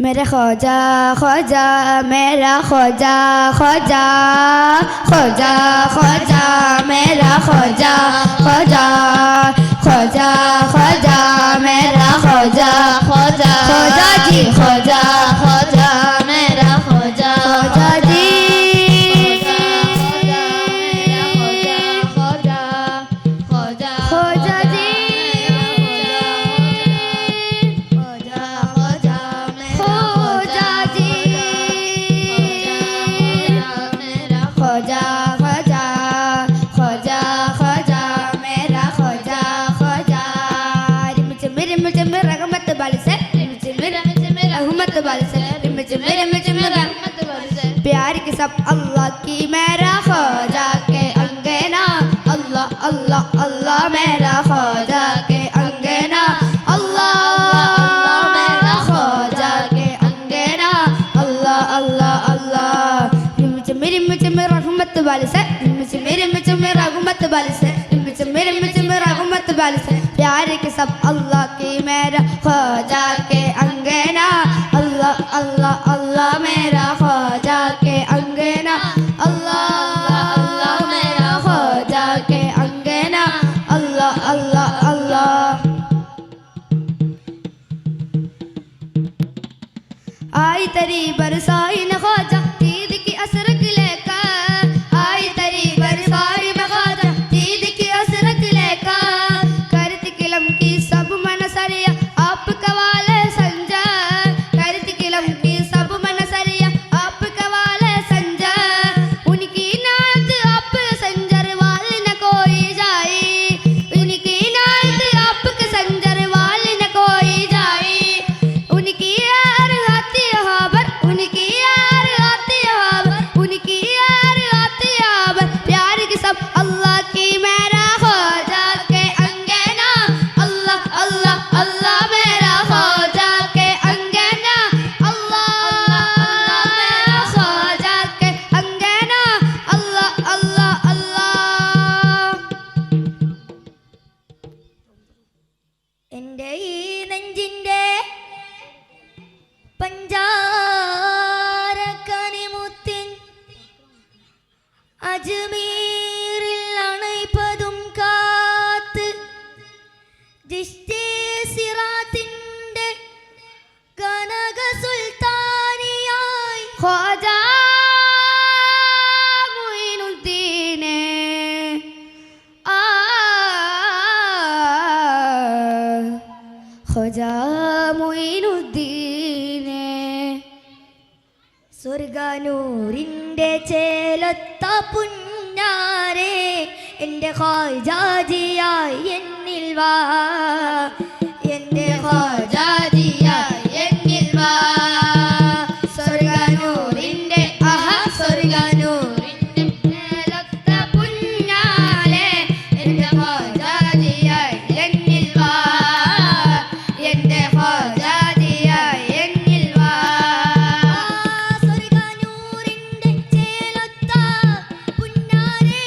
मेरा ख्वाजा ख्वाजा मेरा ख्वाजा ख्वाजा ख्वाजा ख्वाजा मेरा ख्वाजा ख्वाजा ख्वाजा ख्वाजा मेरा ख्वाजा ख्वाजा ख्वाजा जी ख्वाजा ख्वाजा मेरा ख्वाजा ख्वाजा जी प्यार के सब अल्लाह की मेरा ख्वाजा के अंगना अल्लाह अल्लाह अल्लाह मेरा ख्वाजा के अंगना अल्लाह मेरा ख्वाजा के अंगना अल्लाह अल्लाह अल्लाह मेरे रहमत वाले से मेरे रहमत वाले से मेरे रहमत वाले से प्यार के सब अल्लाह की मेरा ख्वाजा के अंगना अल्लाह अल्लाह अल्लाह मेरा ख्वाजा के अंगना अल्लाह अल्लाह मेरा ख्वाजा के अंगना अल्लाह अल्लाह अल्लाह आई तेरी बरसाई न ख्वाजा ईद की असरक लेकर आई तेरी बरसाई न ख्वाजा ईद की असरक लेकर करती किलम की सब मन सरिया आप कवाले संजा करती किलम की सब मन सरिया आप कवाले संजा उनकी नात आप संजर वाल न कोई जाए उनकी नात आप के संजर वाल न कोई जाए उनकी यार आती हाबर उनकी यार आती हाबर उनकी यार आती हाबर प्यार की सब अल्लाह की मेरा ख्वाजा के अंगना अल्लाह अल्लाह अल्लाह मेरा ख्वाजा के अंगना अल्लाह मेरा ख्वाजा के अंगना अल्लाह अल्लाह अल्लाह എൻ്റെ ഈ നെഞ്ചിൻ്റെ പഞ്ചാരക്കനിമുത്തിൻ അജ്മീറിൽ അണൈപ്പതും കാത്ത് ജിഷ്ടി സിറാത്തിൻ്റെ കനക സുൽത്താനിയായി ഖ്വാജാ മുഈനുദ്ദീനെ ഖ്വാജാ മുഈനുദ്ദീനെ സ്വർഗനൂറിൻ്റെ ചേലൊത്ത പുന്നാരെ എൻ്റെ ഖ്വാജാജിയായി എന്നിൽ വാ എൻ്റെ ഖ്വാജാജിയായി എന്നിൽ വാ സ്വർഗനൂറിൻ്റെ സ്വർഗനൂറിൻ്റെ ചേലൊത്ത പുന്നാരെ എൻ്റെ ഖ്വാജാജിയായി എന്നിൽ വാ എൻ്റെ ഖ്വാജാജിയായി എന്നിൽ വാ സ്വർഗനൂറിൻ്റെ ചേലൊത്ത പുന്നാരെ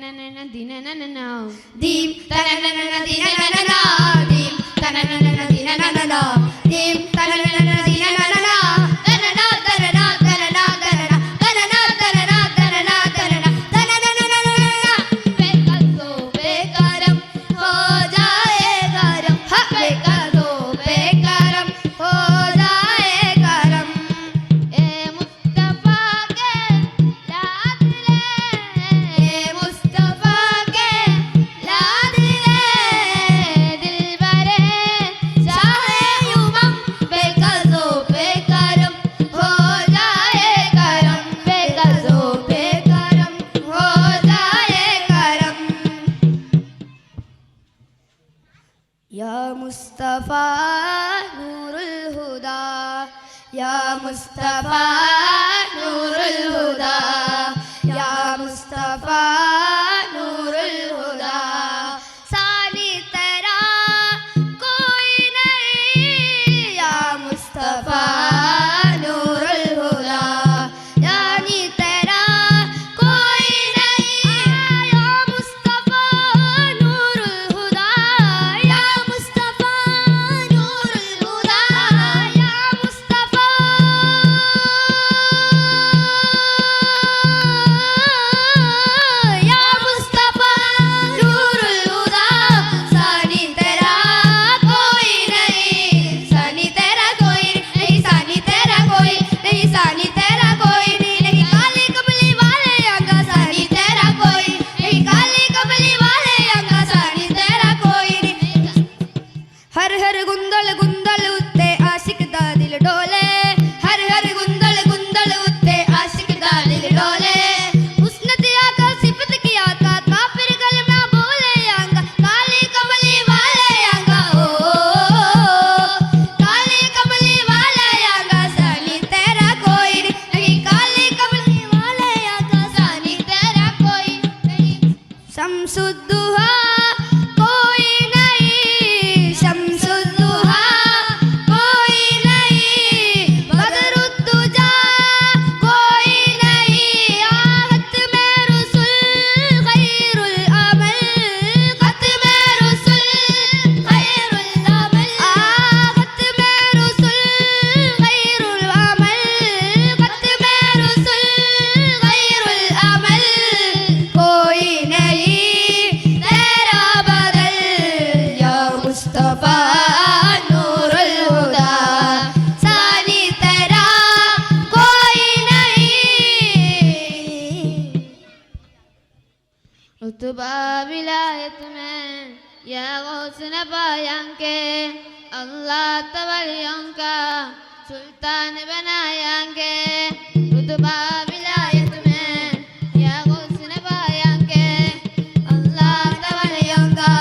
tananana dinanana dim tananana dinanana dim tananana dinanana dim tananana dinanana tanana tanana tanana tanana tanana tanana tanana tanana tananana bekar to bekaram ho jayega ram ha bekar to bekaram ho jayega ram ए मुस्तफा के याद ले ए मुस्तफा के याद ले दिल भरे चाहे युवम बेकसो बेकरम हो जाए करम बेकसो बेकरम हो जाए करम या मुस्तफा नूरुल हुदा या मुस्तफा नूरुल हुदा या मुस्तफा नूरुल हुदा सानी तेरा कोई नहीं या मुस्तफा नूरुल हुदा यानी तेरा कोई नहीं या मुस्तफा नूरुल हुदा या मुस्तफा नूरुल हुदा या मुस्तफा या मुस्तफा नूरुल हुदा सानी तेरा कोई नहीं सानी तेरा कोई नहीं सानी तेरा कोई नहीं सानी तेरा कोई नहीं काली कमली वाले अंगा सानी तेरा कोई नहीं काली कमली वाले अंगा सानी तेरा कोई नहीं हर हर गुंदल गुंदल उत्ते आशिक दा दिल डोले हर हर गुंदल गुंदल उत्ते आशिक दा दिल डोले उसने दिया का सिफत किया का काफिर कलमा बोले आंगा काली कमली वाले आंगा ओ काली कमली वाले आंगा सानी तेरा कोई नहीं काली कमली वाले आंगा सानी तेरा कोई नहीं शम्सुद्दुहा कोई नहीं शम्सुद्दुहा कोई नहीं बदरुद्दुजा कोई नहीं आहत में रुसुल खैरुल अमल खत में रुसुल खैरुल अमल आहत में रुसुल खैरुल अमल खत में रुसुल खैरुल अमल कोई नहीं तेरा बदल या मुस्तफा नूरुल हुदा सानी तेरा कोई नहीं रुतबा विलायत में या गौसन पायं के अल्लाह तवलियों का सुल्तान बनाएंगे रुतबा विलायत में या गौसन पायं के अल्लाह तवलियों का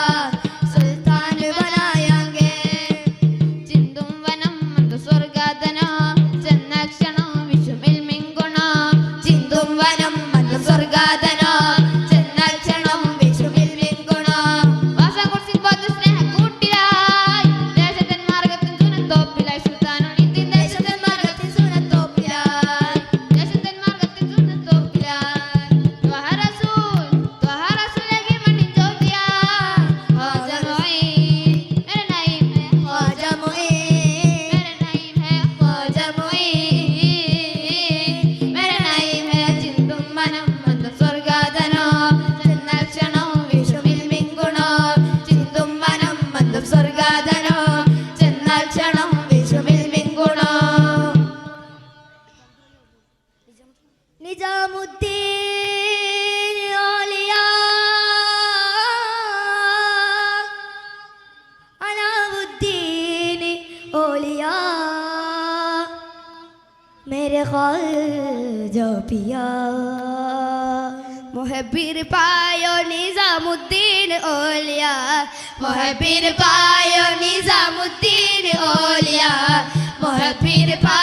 सुल्तान बनाएंगे ചിന്തും വനം മന്ദ സ്വർഗാതനോ ചെന്നക്ഷണോ വിഷുമിൽ മിങ്കുണോ ചിന്തും വനം മന്ന സ്വർഗാതനോ ചെന്നക്ഷണം വിഷുവിൽ വിങ്കുണോ വാസം കുറിച്ച് ബോധ സ്നേഹ കൂട്ടിലായി ദേശത്തൻ മാർഗത്തിൻ സുനത്തോപ്പിലായി സുൽത്താനുള്ളിത്തിൻ ദേശത്തൻ മാർഗത്തിൽ സുനത്തോപ്പിലായി ദേശത്തൻ മാർഗത്തിൻ സുനത്തോപ്പിലായി ത്വഹ റസൂലകി മണ്ണിൻ ജ്യോതിയാ ഖ്വാജ മുഈൻ മേരെ നഈം ഹൈ ഖ്വാജ മുഈൻ മേരെ നഈം ഹൈ ഖ്വാജ മുഈൻ മേരെ നഈം ഹൈ ചിന്തും വനം മന്ദ സ്വർഗാതനോ ചെന്നക്ഷണം വിഷുവിൽ വിങ്കുണോ ചിന്തും വനം മന്ദം സ്വർഗാതനോ ചെന്നക്ഷണം വിഷുവിൽ വിങ്കുണോ നിജാമുദ്ദീൻ ഔലിയാ अलाउद्दीन औलिया मेरे ख्वाजा पिया मुहब्बिर पायो निजामुद्दीन औलिया मुहब्बिर पायो निजामुद्दीन औलिया मुहब्बिर पायो